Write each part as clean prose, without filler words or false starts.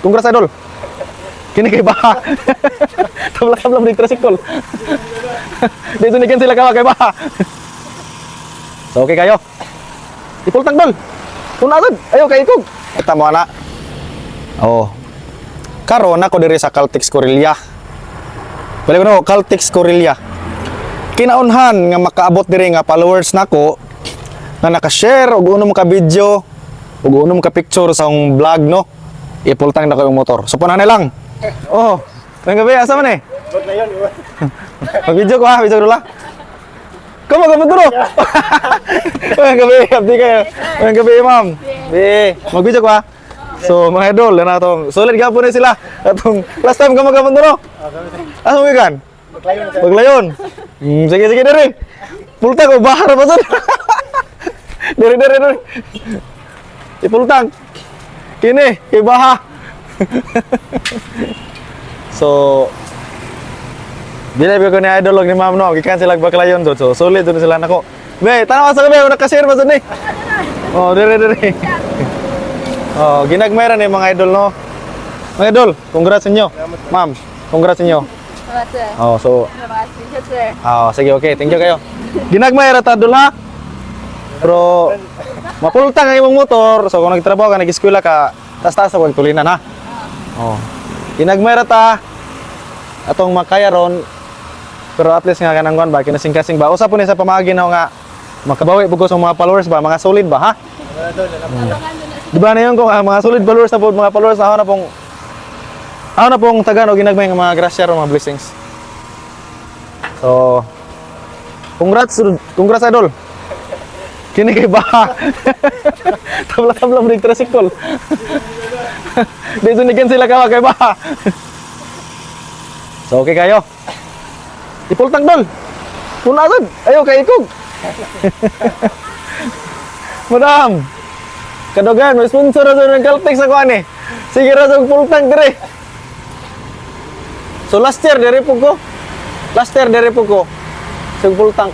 Congrats idol. Kini kay Baha. Tabla-tabla ni tricycle. Dito ni sila kawa kay Baha. So okay kayo. Ipultang dol. Kun agad. Ayo kay ikog. Kita mo ana. Oh. Karon ako diri sa Caltex Corilla. Bali no, Caltex Corilla. Kinaunhan nga makaabot diri nga followers nako na naka-share og unom ka video ug unom ka picture sa akong vlog no. Ipultang na ko yung motor. So punan na lang. Oh, ngayong gabi asa man eh? Mag-video ko ha, video dulu lah. Kamu magabot dulu. Ngayong gabi, abdi kayo. Ngayong gabi, ma'am. Mag-video ko ha. So mga idol, na atong solid gapon na sila. Atong last time ka magabot dulu. Asa mo ikan? Maglayon. Sige diri. Pultang ko bahar pa sad. Diri. Ipultang. Kini, kay Baha. So, bila ko ni idol ni ma'am no, gikan sila baklayon do. So, solid do sila nako. Be, tanaw sa gabi nakashare pa sad ni. Oh, diri. Oh, ginagmayra ni mga idol no. Mga idol, congrats sa inyo. Ma'am, congrats sa inyo. Oh, so. Oh, sige, okay. Thank you kayo. Ginagmayra ta dol ha. Pero mapultang ang imong motor. So kung nagtrabaho ka, nag-eskwela ka, taas-taas sa tulinan ha. Oh. Ginagmayra ta atong makaya ron. Pero at least nga kanang kuan ba kinasing-kasing ba. Usa po ni sa pamagi na nga makabawi pugos ang mga followers ba, mga solid ba ha? Di ba na yun kung mga solid followers na po, mga followers na ako na pong tagan o ginagmay ng mga grasya o mga blessings. So, congrats idol. Kini kay Baha. Tabla-tabla mo ng tricycle. Dito ni sila kawa kay Baha. So, okay kayo. Ipultang dol. Kun agad. Ayo kay ikog. Madam. Kadogan, may sponsor na ng Caltex ako ani. Sige ra sa pultang dire. So last year dire po ko. Sa pultang.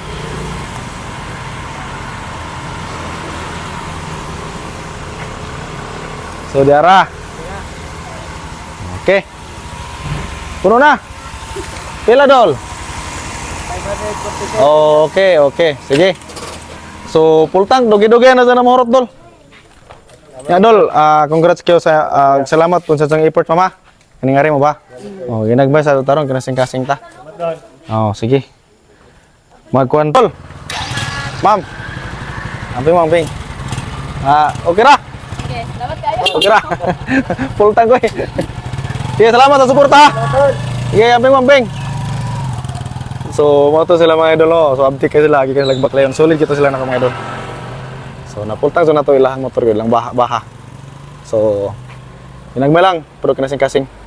So diara. Okay. Puno na. Pila dol? Okay. Sige. So pultang dogi-dogi na sa namorot dol. Ya dol, congrats kayo sa salamat kung sa effort mama. Kaningari mo ba? Oh, ginagmay sa tarong kinasing-kasing ta. Oh, sige. Magkuan dol. Ma'am. Amping. Okay ra. Okay, salamat kayo. Okay ra. Pultang ko eh. Sige, salamat sa suporta. Sige, amping. So, mga to sila mga idol no. So, update kayo sila. Lagi kayo nagbaklayon. Solid kita sila na mga idol. So, napultang so na to ilahang motor ko. Ilang baha. So, ginagmay lang. Pero kinasing-kasing.